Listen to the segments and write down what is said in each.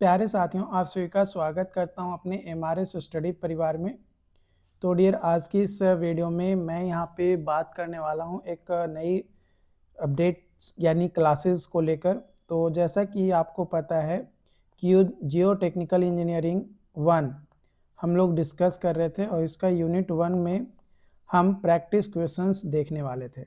प्यारे साथियों, आप सभी का स्वागत करता हूं अपने एमआरएस स्टडी परिवार में। तो डियर, आज की इस वीडियो में मैं यहां पे बात करने वाला हूं एक नई अपडेट यानी क्लासेस को लेकर। तो जैसा कि आपको पता है कि जियो टेक्निकल इंजीनियरिंग 1 हम लोग डिस्कस कर रहे थे और इसका यूनिट 1 में हम प्रैक्टिस क्वेश्चंस देखने वाले थे।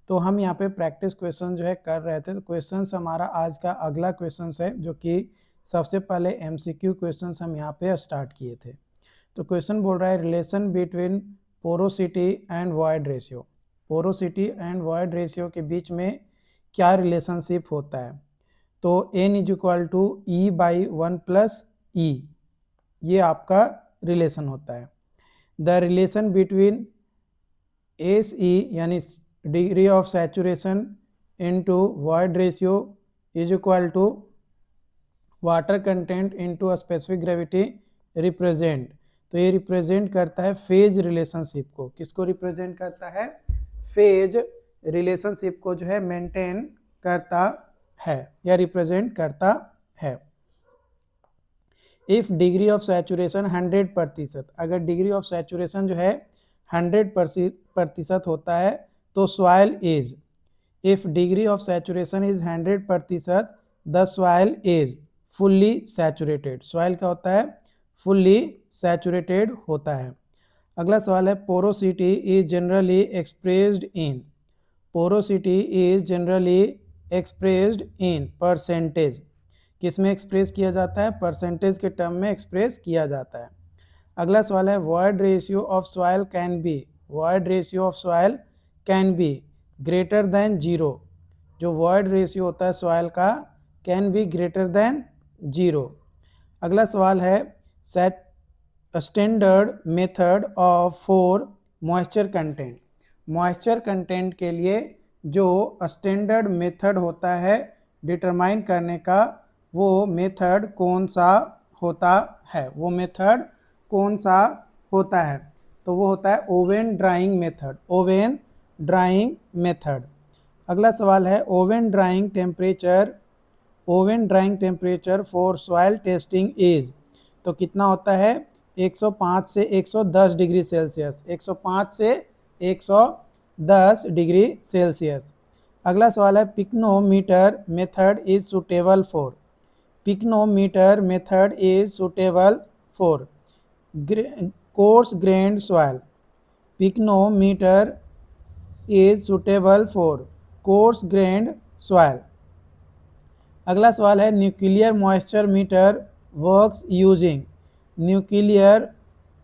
तो हम यहाँ पे प्रैक्टिस क्वेश्चन जो है कर रहे थे। तो क्वेश्चंस हमारा आज का अगला क्वेश्चंस है, जो कि सबसे पहले एमसीक्यू क्वेश्चंस हम यहाँ पे स्टार्ट किए थे। तो क्वेश्चन बोल रहा है relation between porosity and void ratio. Porosity and void ratio के बीच में क्या रिलेशनशिप होता है? तो n is equal to E by 1 plus E, ये आपका रिलेशन होता है। The relation between S E यानी degree of saturation into void ratio is equal to water content into specific gravity represent. तो ये रिप्रेजेंट करता है फेज रिलेशनशिप को। किसको रिप्रेजेंट करता है? फेज रिलेशनशिप को जो है मेंटेन करता है या रिप्रेजेंट करता है। इफ डिग्री ऑफ सैचुरेशन 100%, अगर डिग्री ऑफ सैचुरेशन जो है 100% होता है तो soil is, if degree of saturation is 100%, the soil is fully saturated. Soil क्या होता है? फुल्ली सैचुरेटेड होता है। अगला सवाल है porosity is generally expressed in. Porosity is generally expressed in percentage. किस में एक्सप्रेस किया जाता है? परसेंटेज के टर्म में एक्सप्रेस किया जाता है। अगला सवाल है void ratio of soil can be, void ratio of soil can be greater than 0। जो वॉइड रेशियो होता है सॉइल का कैन बी ग्रेटर देन 0। अगला सवाल है standard method of for moisture content. Moisture content के लिए जो स्टैंडर्ड मेथड होता है डिटरमाइन करने का, वो मेथड कौन सा होता है? वो मेथड कौन सा होता है? तो वो होता है oven drawing method, oven drawing method. अगला सवाल है oven drawing temperature, oven drawing temperature for soil testing is. तो कितना होता है? 105 से 110 डिग्री सेल्सियस, 105 से 110 डिग्री सेल्सियस। अगला सवाल है pycnometer method is suitable for, pycnometer method is suitable for coarse grained soil. Pycnometer is suitable for coarse grained soil. अगला सवाल है nuclear moisture meter works using, nuclear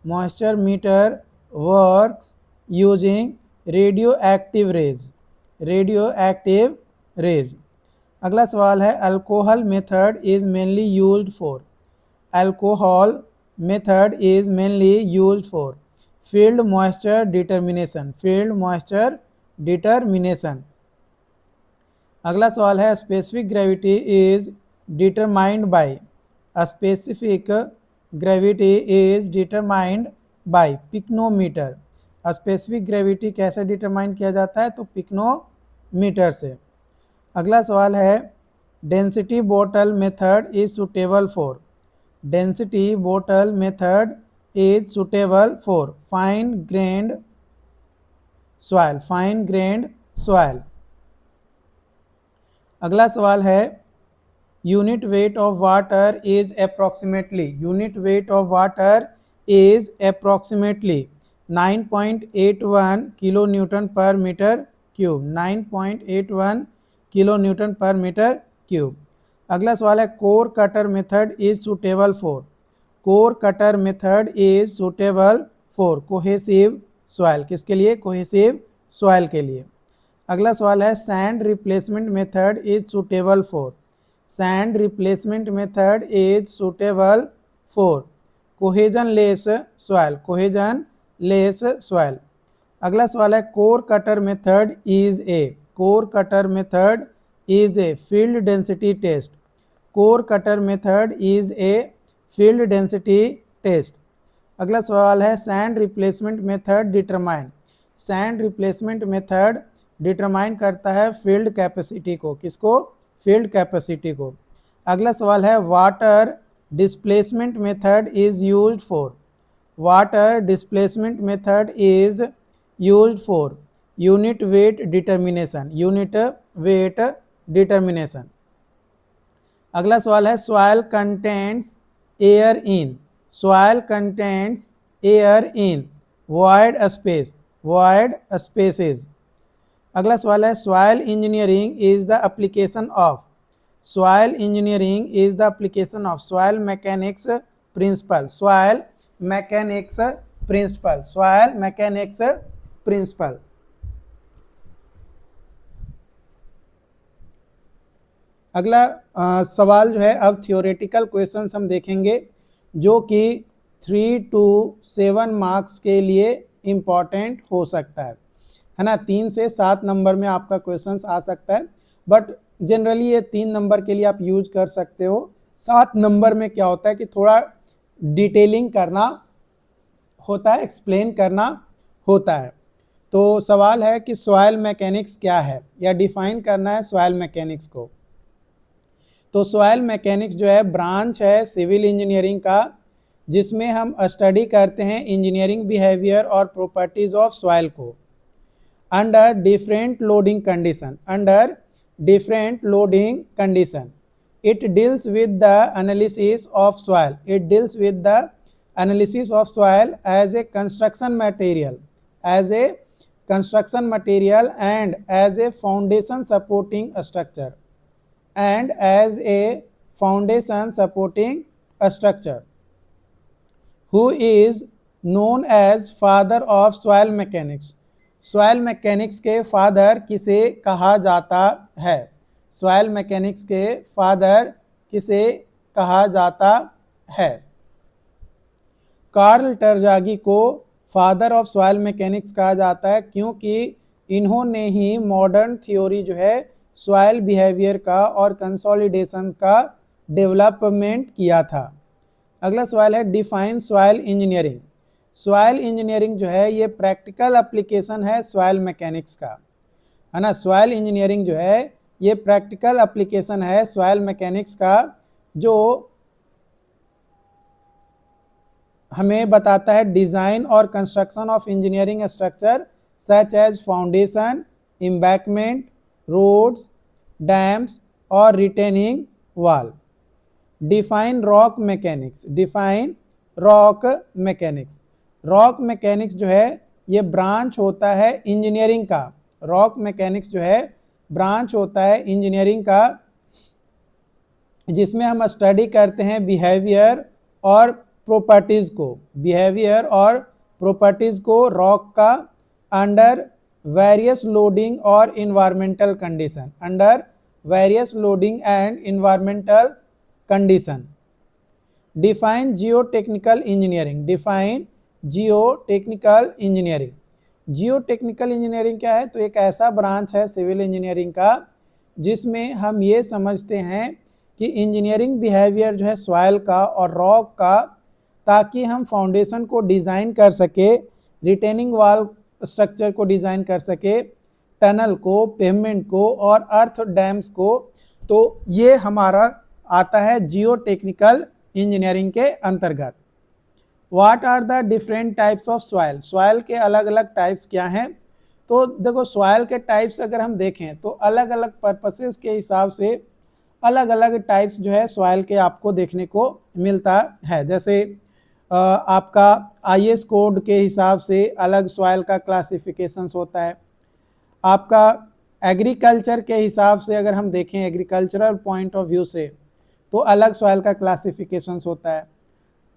moisture meter works using radioactive rays, radioactive rays. अगला सवाल है alcohol method is mainly used for, alcohol method is mainly used for field moisture determination, field moisture determination. अगला सवाल है specific gravity is determined by, specific gravity is determined by pycnometer. Specific gravity कैसे determine किया जाता है? तो pycnometer से। अगला सवाल है density bottle method is suitable for, density bottle method is suitable for fine grand soil, fine grand soil. अगला सवाल है unit weight of water is approximately, unit weight of water is approximately 9.81 kilo Newton पर metre cube, 9.81 kilo Newton पर metre cube. अगला सवाल है core cutter method is suitable for, core cutter method is suitable for cohesive soil. किसके लिए? Cohesive soil के लिए। अगला सवाल है sand replacement method is suitable for, sand replacement method is suitable for cohesionless soil, cohesionless soil. अगला सवाल है core cutter method is a, core cutter method is a field density test, core cutter method is a field density test. अगला सवाल है sand replacement method determine, sand replacement method determine करता है field capacity को। किसको? Field capacity को। अगला सवाल है water displacement method is used for? Water displacement method is used for unit weight determination. Unit weight determination. अगला सवाल है soil contains air in. Soil contains air in void space. Void spaces. अगला सवाल है soil engineering is the application of. Soil engineering is the application of soil mechanics principle. Soil mechanics principle. Soil mechanics principle. अगला सवाल जो है, अब theoretical questions हम देखेंगे जो कि 3 to 7 मार्क्स के लिए इम्पॉर्टेंट हो सकता है ना। 3 से 7 नंबर में आपका क्वेश्चंस आ सकता है, बट जनरली ये 3 नंबर के लिए आप यूज कर सकते हो। 7 नंबर में क्या होता है कि थोड़ा डिटेलिंग करना होता है, एक्सप्लेन करना होता है। तो सवाल है कि सॉइल मैकेनिक्स क्या है, या डिफाइन करना है सॉइल मैकेनिक्स को। तो सॉइल मैकेनिक्स जो है ब्रांच है सिविल इंजीनियरिंग का, जिसमें हम स्टडी करते हैं इंजीनियरिंग बिहेवियर और प्रॉपर्टीज ऑफ सॉइल को under different loading condition. Under different loading condition it deals with the analysis of soil. It deals with the analysis of soil as a construction material, as a construction material and as a foundation supporting structure, and as a foundation supporting structure. Who is known as father of soil mechanics? soil mechanics के father किसे कहा जाता है? Soil mechanics के father किसे कहा जाता है? कार्ल टरजागी को फादर ऑफ सॉइल मैकेनिक्स कहा जाता है, क्योंकि इन्होंने ही मॉडर्न थ्योरी जो है सॉइल बिहेवियर का और कंसोलिडेशन का डेवलपमेंट किया था। अगला सवाल है define soil engineering. Soil engineering जो है ये प्रैक्टिकल एप्लीकेशन है सॉइल मैकेनिक्स का, है ना। सॉइल इंजीनियरिंग जो है ये प्रैक्टिकल एप्लीकेशन है सॉइल मैकेनिक्स का, जो हमें बताता है डिज़ाइन और construction of engineering structure such as foundation, embankment, roads, dams और retaining wall. Define rock mechanics. Define rock mechanics. Rock mechanics जो है ये ब्रांच होता है इंजीनियरिंग का। रॉक मैकेनिक्स जो है ब्रांच होता है इंजीनियरिंग का, जिसमें हम स्टडी करते हैं बिहेवियर और प्रॉपर्टीज़ को। बिहेवियर और प्रॉपर्टीज़ को रॉक का अंडर वेरियस लोडिंग और environmental condition. Under various loading and environmental condition. Define geotechnical engineering. Define geotechnical engineering. Geotechnical engineering क्या है? तो एक ऐसा ब्रांच है सिविल इंजीनियरिंग का जिसमें हम ये समझते हैं कि इंजीनियरिंग बिहेवियर जो है सॉइल का और रॉक का, ताकि हम फाउंडेशन को डिज़ाइन कर सके, रिटेनिंग वॉल स्ट्रक्चर को डिज़ाइन कर सके, टनल को, पेवमेंट को और अर्थ डैम्स को। तो ये हमारा आता है जियोटेक्निकल इंजीनियरिंग के अंतर्गत। What are the different types of soil? Soil के अलग अलग टाइप्स क्या हैं? तो देखो सॉइल के टाइप्स अगर हम देखें तो अलग अलग पर्पसेस के हिसाब से अलग अलग टाइप्स जो है सॉइल के आपको देखने को मिलता है। जैसे आपका IS कोड के हिसाब से अलग सॉइल का क्लासिफिकेशंस होता है। आपका एग्रीकल्चर के हिसाब से अगर हम देखें, एग्रीकल्चरल पॉइंट ऑफ व्यू से, तो अलग सॉइल का क्लासिफिकेशंस होता है।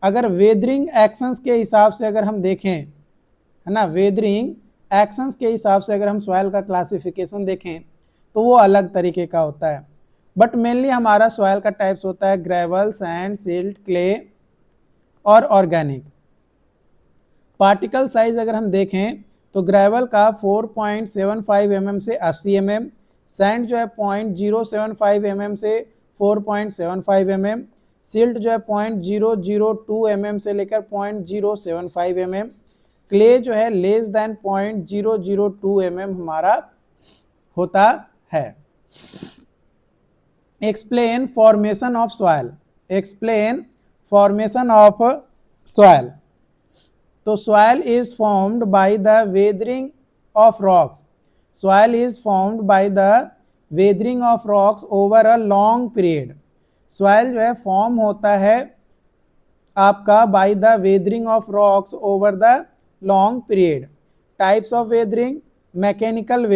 अगर वेदरिंग एक्शंस के हिसाब से अगर हम देखें, है ना, वेदरिंग एक्शंस के हिसाब से अगर हम सॉइल का क्लासिफिकेशन देखें तो वो अलग तरीके का होता है। बट मेनली हमारा सॉइल का टाइप्स होता है ग्रेवल, सैंड, सिल्ट, क्ले और ऑर्गेनिक। पार्टिकल साइज अगर हम देखें तो ग्रेवल का 4.75 mm से 80 mm, सैंड जो है 0.075 mm से 4.75 mm, सिल्ट जो है 0.002 mm से लेकर 0.075 mm, क्ले जो है लेस देन 0.002 mm हमारा होता है। Explain formation of soil. Explain formation of soil. तो soil is formed by the weathering of rocks. Soil is formed by the weathering of rocks over a long period. Soil जो है form होता है आपका by the weathering of rocks over the long period. Types of weathering, mechanical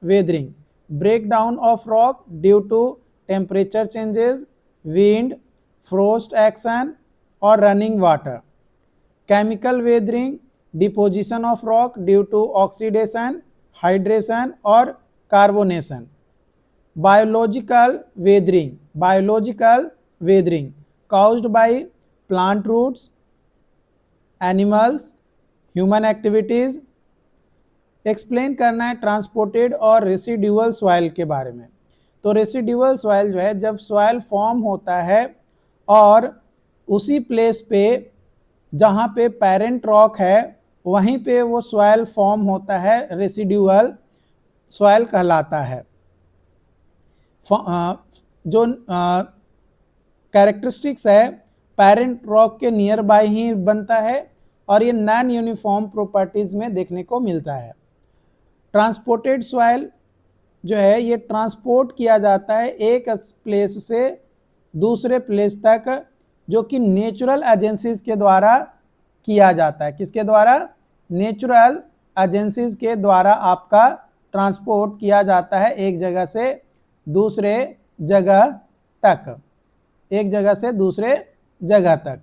weathering, breakdown of rock due to temperature changes, wind, frost action or running water. Chemical weathering, deposition of rock due to oxidation, hydration or carbonation. Biological weathering caused by plant roots, animals, human activities. Explain करना है transported और residual soil के बारे में। तो residual soil जो है जब सॉइल फॉर्म होता है और उसी प्लेस पे जहाँ पे पेरेंट रॉक है वहीं पे वो सॉइल फॉर्म होता है, रेसिड्यूअल सॉइल कहलाता है। जो कैरेक्टरिस्टिक्स है पेरेंट रॉक के नियर बाय ही बनता है और ये नॉन यूनिफॉर्म प्रॉपर्टीज में देखने को मिलता है। ट्रांसपोर्टेड सॉइल जो है ये ट्रांसपोर्ट किया जाता है एक प्लेस से दूसरे प्लेस तक, जो कि नेचुरल एजेंसीज के द्वारा किया जाता है। किसके द्वारा? नेचुरल एजेंसीज के द्वारा आपका ट्रांसपोर्ट किया जाता है एक जगह से दूसरे जगह तक, एक जगह से दूसरे जगह तक।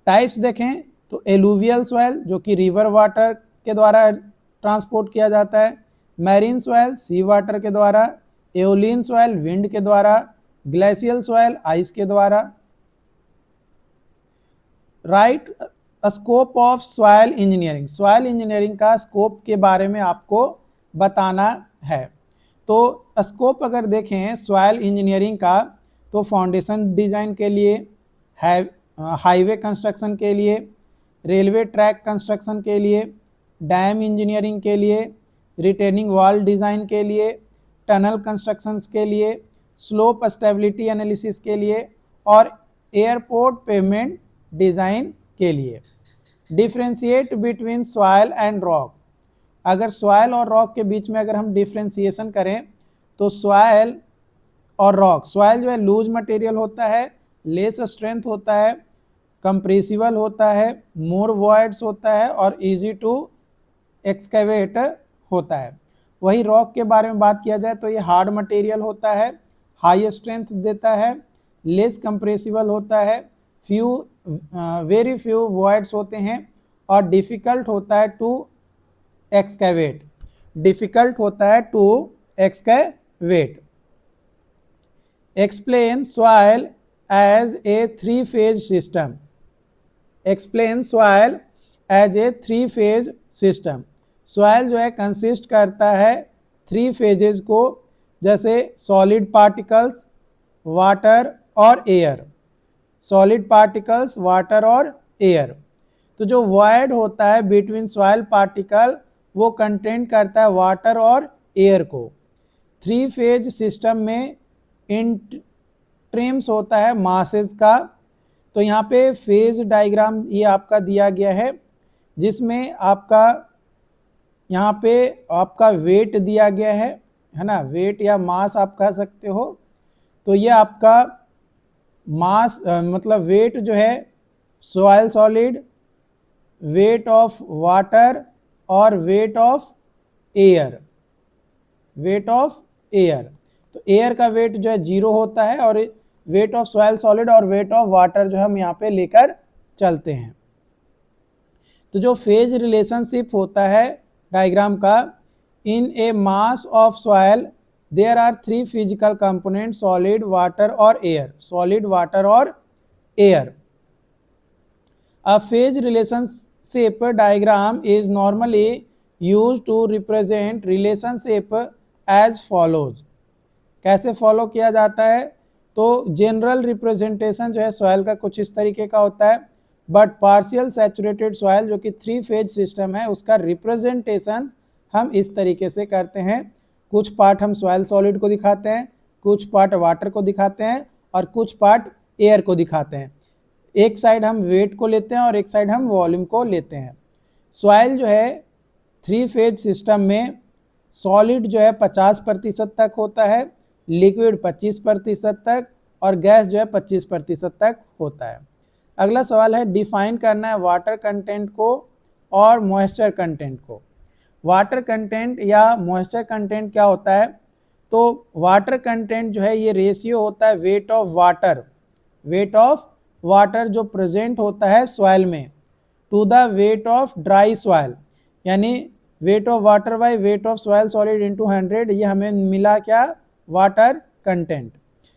टाइप्स देखें तो एलुवियल सॉइल जो कि रिवर वाटर के द्वारा ट्रांसपोर्ट किया जाता है, मैरीन सॉइल सी वाटर के द्वारा, एओलियन सॉइल विंड के द्वारा, ग्लेशियल सॉइल आइस के द्वारा। Right scope of soil engineering. Soil engineering का स्कोप के बारे में आपको बताना है। तो स्कोप अगर देखें सॉइल इंजीनियरिंग का तो फाउंडेशन डिजाइन के लिए, हाईवे कंस्ट्रक्शन के लिए, रेलवे ट्रैक कंस्ट्रक्शन के लिए, डैम इंजीनियरिंग के लिए, रिटेनिंग वॉल डिज़ाइन के लिए, टनल कंस्ट्रक्शंस के लिए, स्लोप स्टेबिलिटी एनालिसिस के लिए और एयरपोर्ट पेवमेंट डिज़ाइन के लिए। Differentiate between soil and rock. अगर सॉइल और रॉक के बीच में अगर हम डिफ्रेंशिएशन करें तो सॉइल और रॉक, सॉइल जो है लूज मटेरियल होता है, लेस स्ट्रेंथ होता है, कंप्रेसिबल होता है, मोर वॉइड्स होता है और इजी टू एक्सकेवेट होता है। वही रॉक के बारे में बात किया जाए तो ये हार्ड मटेरियल होता है, हाई स्ट्रेंथ देता है, लेस कंप्रेसिबल होता है, वेरी फ्यू वॉइड्स होते हैं और डिफ़िकल्ट होता है टू एक्सकेवेट, डिफ़िकल्ट होता है to excavate. Explain soil as a three phase system. Explain soil as a three phase system. Soil जो है कंसिस्ट करता है थ्री फेजेस को, जैसे सॉलिड पार्टिकल्स, वाटर और एयर। सॉलिड पार्टिकल्स, वाटर और एयर। तो जो वॉइड होता है बिटवीन सॉइल पार्टिकल वो कंटेन करता है वाटर और एयर को। थ्री फेज सिस्टम में इन ट्रिम्स होता है मासेस का। तो यहाँ पे फेज डायग्राम ये आपका दिया गया है जिसमें आपका यहाँ पे आपका वेट दिया गया है ना, वेट या मास आप कह सकते हो। तो ये आपका मास मतलब वेट जो है soil solid, weight of water और weight of air, weight of air. तो एयर का वेट जो है 0 होता है और वेट ऑफ सॉइल सॉलिड और वेट ऑफ वाटर जो हम यहाँ पे लेकर चलते हैं। तो जो फेज रिलेशनशिप होता है डायग्राम का, in a mass of soil there are three physical component, solid, water और एयर। सॉलिड, वाटर और air. A phase relationship diagram is normally used to represent relationship as follows. कैसे follow किया जाता है? तो जनरल रिप्रेजेंटेशन जो है soil का कुछ इस तरीके का होता है, बट पार्शियल सैचुरेटेड सॉइल जो कि थ्री फेज सिस्टम है उसका रिप्रेजेंटेशन हम इस तरीके से करते हैं। कुछ पार्ट हम सॉइल सॉलिड को दिखाते हैं, कुछ पार्ट वाटर को दिखाते हैं और कुछ पार्ट एयर को दिखाते हैं। एक साइड हम वेट को लेते हैं और एक साइड हम वॉल्यूम को लेते हैं। सॉइल जो है 3 फेज सिस्टम में सॉलिड जो है 50% तक होता है, लिक्विड 25% तक और गैस जो है 25% तक होता है। अगला सवाल है डिफाइन करना है वाटर कंटेंट को और मॉइस्चर कंटेंट को। वाटर कंटेंट या मॉइस्चर कंटेंट क्या होता है? तो वाटर कंटेंट जो है ये रेशियो होता है वेट ऑफ वाटर जो प्रेजेंट होता है सॉइल में to the weight of dry soil, यानी weight of water by weight of soil solid into 100, ये हमें मिला क्या? Water content.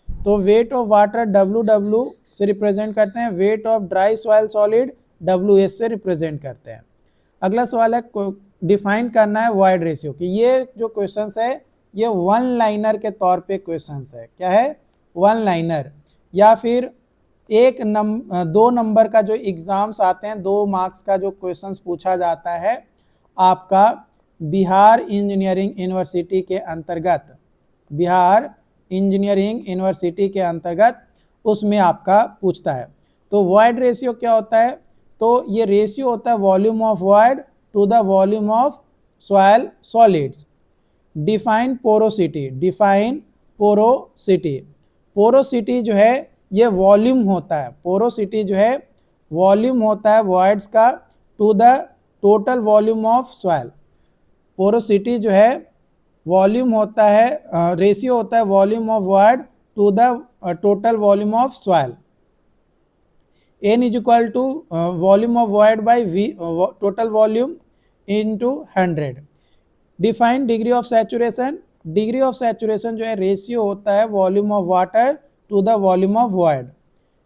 तो वेट ऑफ वाटर WW से रिप्रेजेंट करते हैं, weight of dry soil solid WS से रिप्रेजेंट करते हैं। अगला सवाल है डिफाइन करना है वॉइड रेशियो की। ये जो क्वेश्चंस है ये वन लाइनर के तौर पे क्वेश्चंस है। क्या है? वन लाइनर, या फिर 2 नंबर का जो एग्जाम्स आते हैं, 2 मार्क्स का जो क्वेश्चंस पूछा जाता है आपका बिहार इंजीनियरिंग यूनिवर्सिटी के अंतर्गत, बिहार इंजीनियरिंग यूनिवर्सिटी के अंतर्गत उसमें आपका पूछता है। तो वॉइड रेशियो क्या होता है? तो ये रेशियो होता है volume of void to the volume of soil solids. Define porosity, porosity जो है ये वॉल्यूम होता है, पोरोसिटी जो है वॉल्यूम होता है वॉइड्स का to the total volume of soil. Porosity जो है वॉल्यूम होता है, रेशियो होता है volume of void to the total volume of soil. N is equal to volume of void by total volume into 100। Define degree of saturation, degree of saturation जो है ratio होता है volume of water to the volume of void.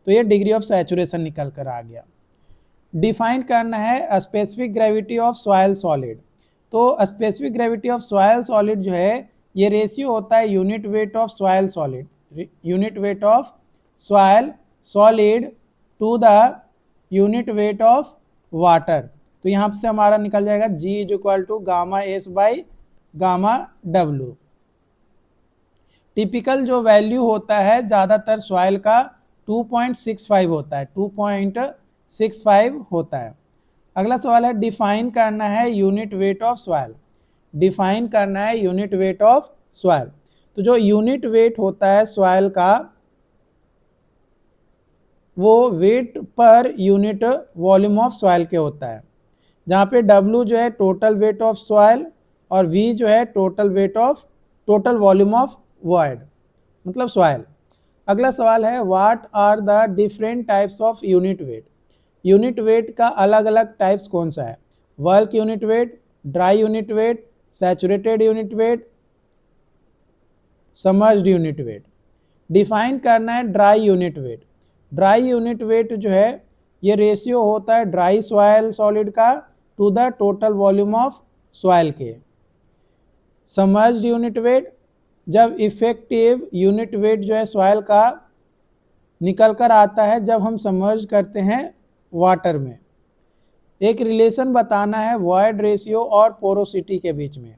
तो ये degree of saturation निकल कर आ गया। Define करना है specific gravity of soil solid. तो specific gravity of soil solid जो है ये रेशियो होता है unit weight of soil solid, unit weight of soil solid to the unit weight of water. तो यहाँ से हमारा निकल जाएगा G is equal to gamma S by gamma W। Typical जो वैल्यू होता है ज़्यादातर सॉइल का 2.65 होता है, 2.65 होता है। अगला सवाल है डिफाइन करना है unit weight of soil, define करना है यूनिट वेट ऑफ सॉइल। तो जो यूनिट वेट होता है सॉइल का वो wait per unit volume of soil के होता है, जहाँ पे W जो है टोटल वेट ऑफ सॉइल और V जो है टोटल वॉल्यूम ऑफ वॉइड मतलब सॉइल। अगला सवाल है what are the different types of unit weight. Unit weight का अलग अलग टाइप्स कौन सा है? Bulk unit weight, dry unit weight, saturated unit weight, submerged unit weight. Define करना है dry unit weight. Dry unit weight जो है ये रेशियो होता है ड्राई सॉइल सॉलिड का to the total volume of soil के। सबमर्ज्ड यूनिट वेट, जब इफेक्टिव यूनिट वेट जो है सॉइल का निकल कर आता है जब हम सबमर्ज करते हैं वाटर में। एक रिलेशन बताना है वॉइड रेशियो और पोरोसिटी के बीच में।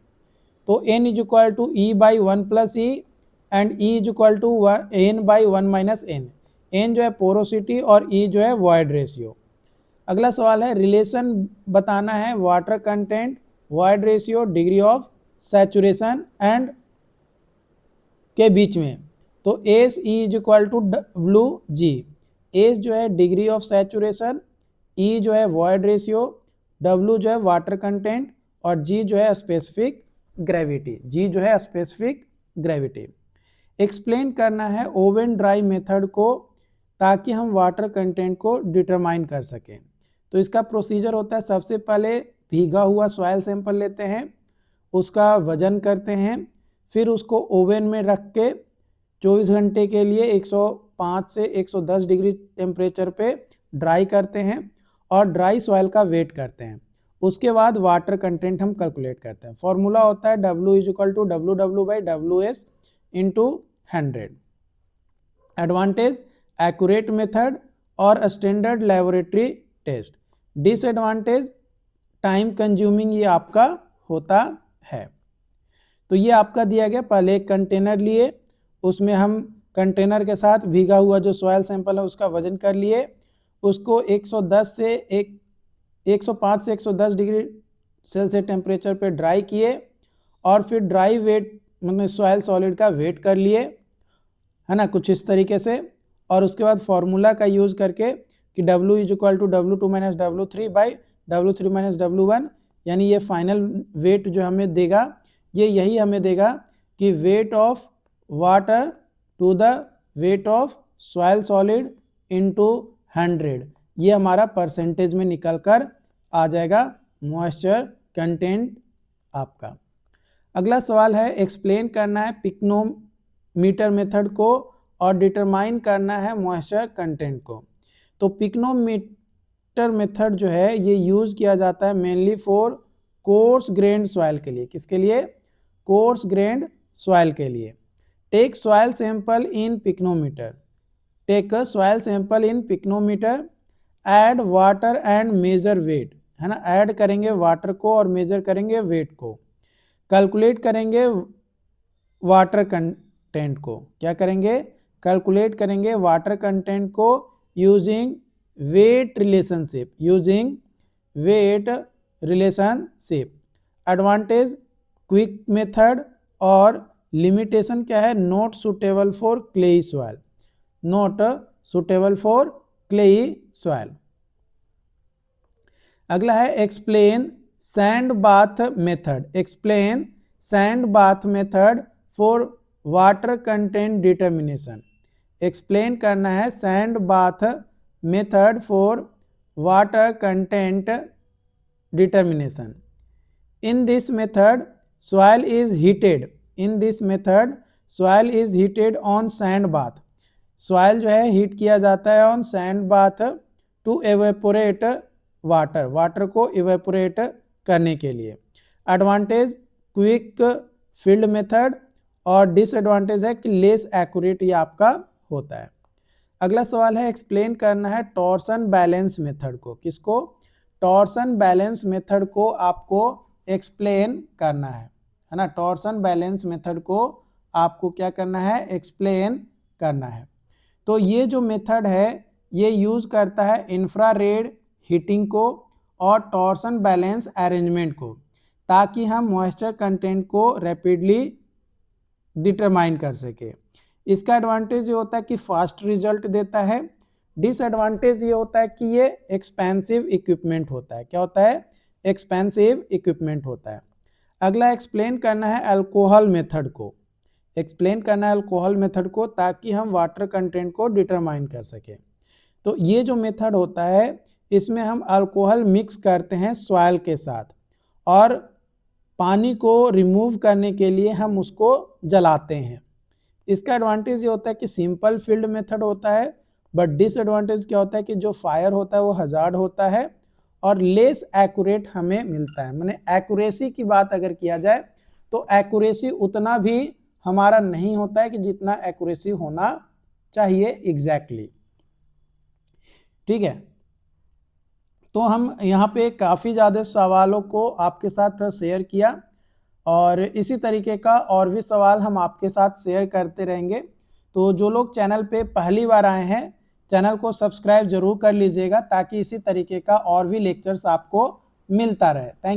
तो N is equal to E by 1 plus E and E is equal to N by 1 minus N। N जो है पोरोसिटी और E जो है वॉइड रेशियो। अगला सवाल है रिलेशन बताना है water content, void ratio, degree of saturation and के बीच में। तो S E is equal to WG। S जो है डिग्री ऑफ सैचुरेशन, E जो है वॉइड रेशियो, W जो है वाटर कंटेंट और G जो है स्पेसिफिक ग्रेविटी। G जो है स्पेसिफिक ग्रेविटी। एक्सप्लेन करना है ओवन ड्राई मेथड को ताकि हम वाटर कंटेंट को डिटरमाइन कर सकें। तो इसका प्रोसीजर होता है सबसे पहले भीगा हुआ सॉइल सैंपल लेते हैं, उसका वजन करते हैं, फिर उसको ओवन में रख के 24 घंटे के लिए 105 से 110 डिग्री टेम्परेचर पे ड्राई करते हैं और ड्राई सॉइल का वेट करते हैं। उसके बाद वाटर कंटेंट हम कैलकुलेट करते हैं। फॉर्मूला होता है W is equal to WW by WS into 100। Advantage accurate method और standard laboratory test. Disadvantage time consuming ये आपका होता है। तो ये आपका दिया गया, पहले एक कंटेनर लिए, उसमें हम कंटेनर के साथ भीगा हुआ जो सॉयल सैंपल है उसका वजन कर लिए, उसको 105 से 110 डिग्री सेल्सियस टेम्परेचर पे ड्राई किए और फिर ड्राई वेट मतलब सॉयल सॉलिड का वेट कर लिए, है ना, कुछ इस तरीके से। और उसके बाद फॉर्मूला का यूज़ करके कि W is equal to W2 minus W3 by W3 minus W1, यानी ये फाइनल वेट जो हमें देगा ये यही हमें देगा कि weight of water to the weight of soil solid into 100, ये हमारा परसेंटेज में निकल कर आ जाएगा मॉइस्चर कंटेंट आपका। अगला सवाल है एक्सप्लेन करना है पिक्नोमीटर मेथड को और डिटरमाइन करना है मॉइस्चर कंटेंट को। तो पिक्नोमीटर मेथड जो है ये यूज़ किया जाता है mainly for coarse grained soil के लिए। किसके लिए? कोर्स ग्रेन्ड सॉइल के लिए। Take soil sample in pycnometer, take a soil sample in pycnometer, add water and measure weight, है ना, ऐड करेंगे वाटर को और मेजर करेंगे वेट को। कैलकुलेट करेंगे वाटर कंटेंट को, क्या करेंगे? कैलकुलेट करेंगे वाटर कंटेंट को using weight relationship, using weight relationship. Advantage quick method और लिमिटेशन क्या है? Not suitable for clayey soil, not suitable for clayey soil. अगला है explain sand bath method, explain sand bath method for water content determination. Explain करना है sand bath method for water content determination. In this method soil is heated, in this method soil is heated on sand bath, soil जो है heat किया जाता है on sand bath to evaporate water, water को evaporate करने के लिए। Advantage quick field method और डिसएडवांटेज है कि लेस एक्यूरेट ये आपका होता है। अगला सवाल है एक्सप्लेन करना है टॉर्सन बैलेंस मेथड को। किसको? टॉर्सन बैलेंस मेथड को आपको एक्सप्लेन करना है ना। टॉर्सन बैलेंस मेथड को आपको क्या करना है? एक्सप्लेन करना है। तो ये जो मेथड है ये यूज़ करता है इंफ्रारेड हीटिंग को और टॉर्सन बैलेंस अरेंजमेंट को, ताकि हम मॉइस्चर कंटेंट को रैपिडली डिटरमाइन कर सके। इसका एडवांटेज ये होता है कि फास्ट रिजल्ट देता है। डिसएडवांटेज ये होता है कि ये एक्सपेंसिव इक्विपमेंट होता है। क्या होता है? एक्सपेंसिव इक्विपमेंट होता है। अगला एक्सप्लेन करना है अल्कोहल मेथड को, एक्सप्लेन करना है अल्कोहल मेथड को ताकि हम वाटर कंटेंट को डिटरमाइन कर सकें। तो ये जो मेथड होता है इसमें हम अल्कोहल मिक्स करते हैं सॉइल के साथ और पानी को रिमूव करने के लिए हम उसको जलाते हैं। इसका एडवांटेज ये होता है कि सिंपल फील्ड मेथड होता है, बट डिसएडवांटेज क्या होता है कि जो फायर होता है वो हजार्ड होता है और लेस एक्यूरेट हमें मिलता है। माने एक्यूरेसी की बात अगर किया जाए तो एक्यूरेसी उतना भी हमारा नहीं होता है कि जितना एक्यूरेसी होना चाहिए एग्जैक्टली। ठीक है, तो हम यहाँ पे काफ़ी ज़्यादा सवालों को आपके साथ शेयर किया और इसी तरीके का और भी सवाल हम आपके साथ शेयर करते रहेंगे। तो जो लोग चैनल पे पहली बार आए हैं चैनल को सब्सक्राइब जरूर कर लीजिएगा ताकि इसी तरीके का और भी लेक्चर्स आपको मिलता रहे। Thank you.